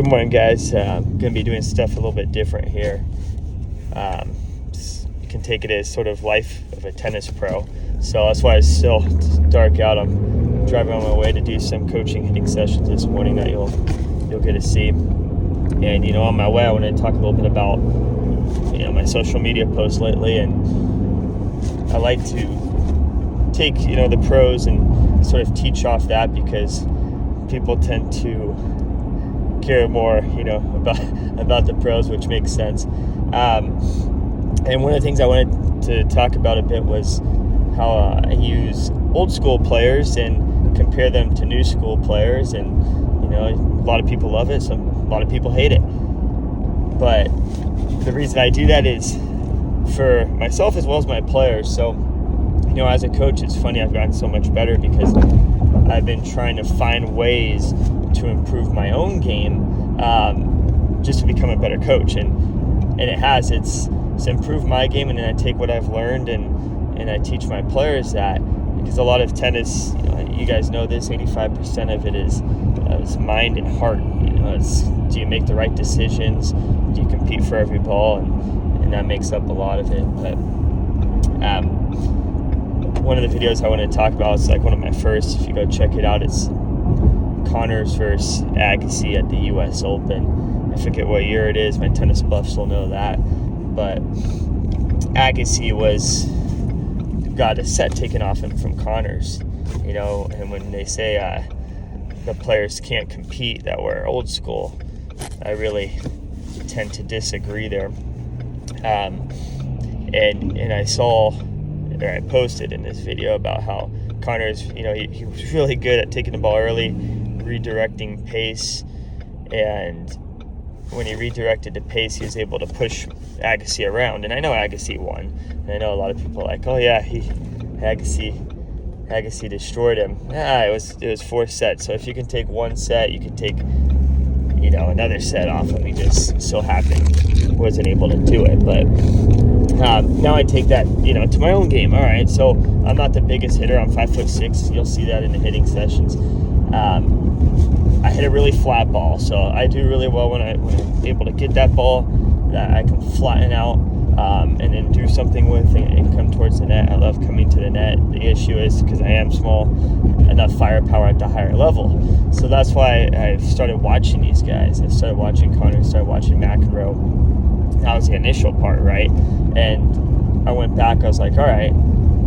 Good morning, guys. I'm going to be doing stuff a little bit different here. You can take it as sort of life of a tennis pro. So that's why it's still dark out. I'm driving on my way to do some coaching hitting sessions this morning that you'll get to see. And, on my way, I want to talk a little bit about, my social media posts lately. And I like to take, the pros and sort of teach off that because people tend to care more, about the pros, which makes sense. And one of the things I wanted to talk about a bit was how I use old school players and compare them to new school players. And, a lot of people love it. A lot of people hate it. But the reason I do that is for myself as well as my players. So, as a coach, it's funny, I've gotten so much better because I've been trying to find ways to improve my own game just to become a better coach. And it has. It's improved my game, and then I take what I've learned and I teach my players that. Because a lot of tennis, you guys know this, 85% of it is mind and heart. It's, do you make the right decisions? Do you compete for every ball? And that makes up a lot of it. But one of the videos I want to talk about is like one of my first. If you go check it out, it's Connors versus Agassi at the U.S. Open. I forget what year it is. My tennis buffs will know that. But Agassi got a set taken off him from Connors. And when they say the players can't compete that were old school, I really tend to disagree there. And I saw, or I posted in this video about how Connors, he was really good at taking the ball early, redirecting pace, and when he redirected the pace, he was able to push Agassi around. And I know Agassi won. And I know a lot of people are like, oh yeah, Agassi destroyed him. It was 4 sets. So if you can take one set, you can take, another set off him. He just so happened wasn't able to do it. But now I take that, to my own game. All right, so I'm not the biggest hitter. I'm 5'6". You'll see that in the hitting sessions. I hit a really flat ball, so I do really well when I'm able to get that ball that I can flatten out and then do something with and come towards the net. I love coming to the net. The issue is because I am small, enough firepower at the higher level. So that's why I've started watching these guys. I started watching Connor, started watching McEnroe. That was the initial part, right? And I went back, I was like, all right,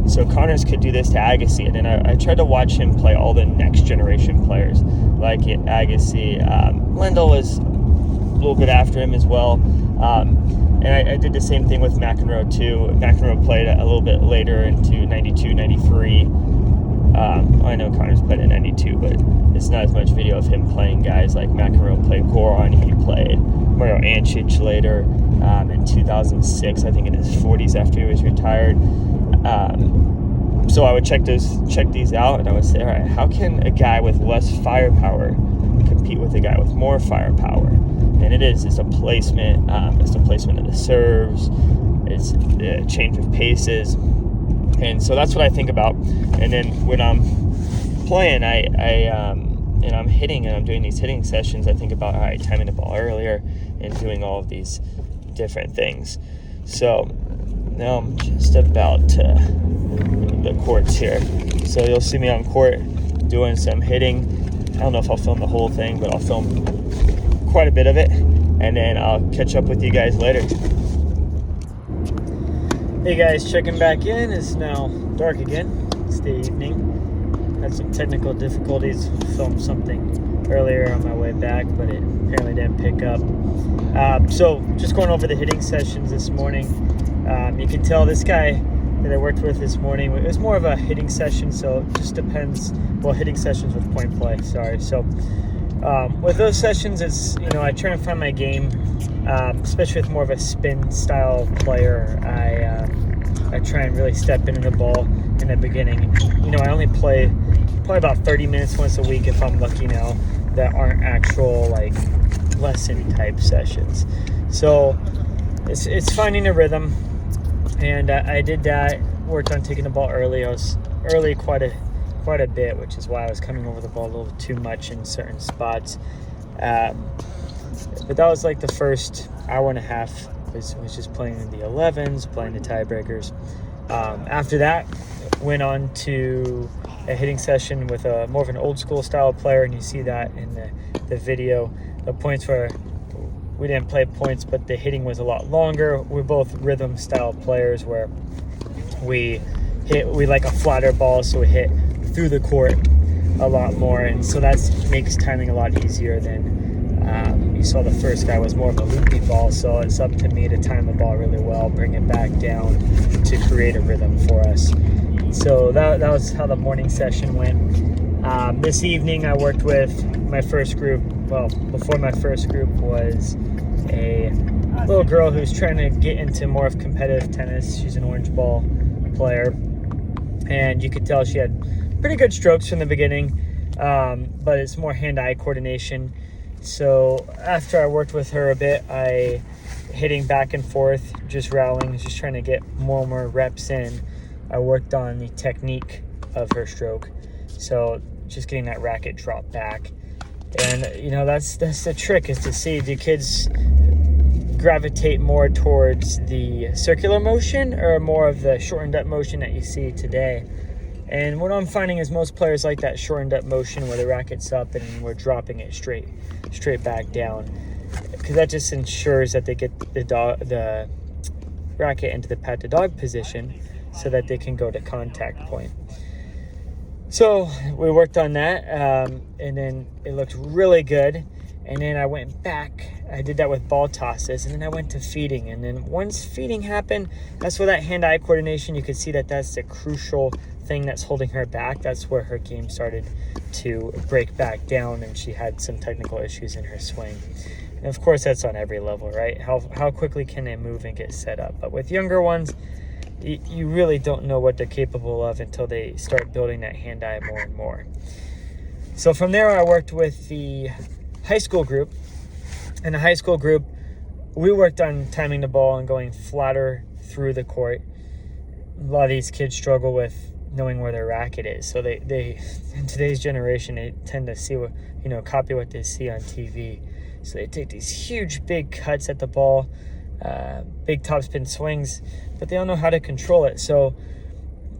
so Connors could do this to Agassi. And then I tried to watch him play all the next generation players, like Agassi. Lendl was a little bit after him as well. And I did the same thing with McEnroe too. McEnroe played a little bit later into 92, 93. I know Connors played in 92, but it's not as much video of him playing guys like McEnroe played Goran. He played Mario Ancic later in 2006, I think in his 40s after he was retired. So I would check these out, and I would say, all right, how can a guy with less firepower compete with a guy with more firepower? And it's a placement. It's the placement of the serves. It's the change of paces. And so that's what I think about. And then when I'm playing, and I'm hitting and I'm doing these hitting sessions, I think about, all right, timing the ball earlier and doing all of these different things. So now I'm just about to the courts here. So you'll see me on court doing some hitting. I don't know if I'll film the whole thing, but I'll film quite a bit of it, and then I'll catch up with you guys later. Hey guys, checking back in. It's now dark again. It's the evening. Had some technical difficulties. Filmed something earlier on my way back, but it apparently didn't pick up. So just going over the hitting sessions this morning. You can tell this guy that I worked with this morning, it was more of a hitting session, so it just depends. Well, hitting sessions with point play, sorry. So with those sessions, it's, I try and find my game, especially with more of a spin style player. I try and really step into the ball in the beginning. I only play probably about 30 minutes once a week if I'm lucky now, that aren't actual lesson type sessions. So it's finding a rhythm, and I did that. Worked on taking the ball early. I was early quite a bit, which is why I was coming over the ball a little too much in certain spots. But that was like the first hour and a half was just playing in the 11s, playing the tiebreakers. After that, went on to a hitting session with a more of an old school style player, and you see that in the video. The points were, we didn't play points, but the hitting was a lot longer. We're both rhythm style players where we like a flatter ball, so we hit through the court a lot more, and so that makes timing a lot easier than you saw the first guy was more of a loopy ball, so it's up to me to time the ball really well, bring it back down to create a rhythm for us. So that was how the morning session went. This evening I worked with my first group. Well, before my first group was a little girl who's trying to get into more of competitive tennis. She's an orange ball player, and you could tell she had pretty good strokes from the beginning, but it's more hand-eye coordination. So after I worked with her a bit, I hitting back and forth, just rallying, just trying to get more and more reps in. I worked on the technique of her stroke, so just getting that racket drop back. And that's the trick, is to see, do kids gravitate more towards the circular motion or more of the shortened up motion that you see today? And what I'm finding is most players like that shortened up motion where the racket's up and we're dropping it straight back down, because that just ensures that they get the racket into the pat to dog position so that they can go to contact point. So we worked on that, and then it looked really good. And then I went back. I did that with ball tosses, and then I went to feeding. And then once feeding happened, that's where that hand-eye coordination, you could see that that's the crucial thing that's holding her back. That's where her game started to break back down, and she had some technical issues in her swing. And of course, that's on every level, right? How quickly can they move and get set up? But with younger ones, you really don't know what they're capable of until they start building that hand-eye more and more. So from there, I worked with the high school group. In the high school group, we worked on timing the ball and going flatter through the court. A lot of these kids struggle with knowing where their racket is. So they in today's generation, they tend to see copy what they see on TV. So they take these huge, big cuts at the ball, big topspin swings, but they don't know how to control it. So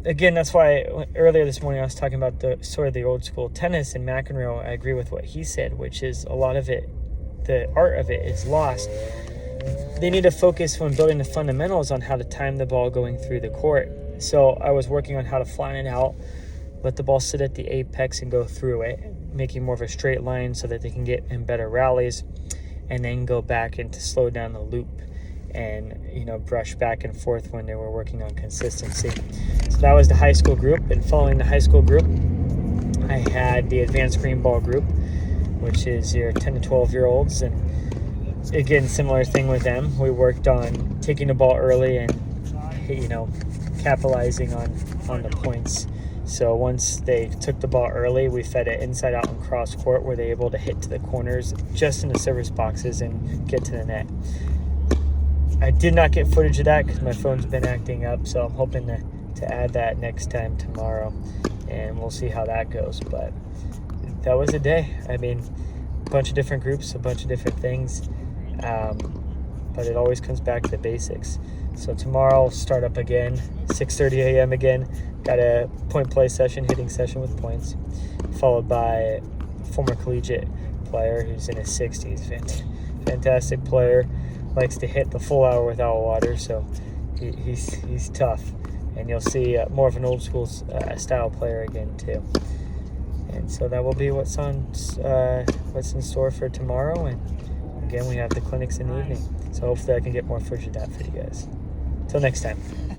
again, that's why earlier this morning I was talking about the old school tennis and McEnroe. I agree with what he said, which is a lot of it, the art of it is lost. They need to focus when building the fundamentals on how to time the ball going through the court. So I was working on how to flatten it out, let the ball sit at the apex and go through it, making more of a straight line so that they can get in better rallies, and then go back and to slow down the loop and brush back and forth when they were working on consistency. So that was the high school group. And following the high school group, I had the advanced green ball group, which is your 10 to 12 year olds. And again, similar thing with them. We worked on taking the ball early and capitalizing on the points. So once they took the ball early, we fed it inside out and cross court, where they're able to hit to the corners just in the service boxes and get to the net. I did not get footage of that because my phone's been acting up, so I'm hoping to add that next time tomorrow, and we'll see how that goes. But that was a day. I mean, a bunch of different groups, a bunch of different things, but it always comes back to the basics. So tomorrow I'll start up again, 6:30 a.m. again. Got a point play session, hitting session with points, followed by a former collegiate player who's in his 60s. Fantastic player. Likes to hit the full hour without water, so he's tough. And you'll see more of an old school style player again too. And so that will be what's in store for tomorrow. And again, we have the clinics in the evening. So hopefully I can get more footage of that for you guys. Till next time.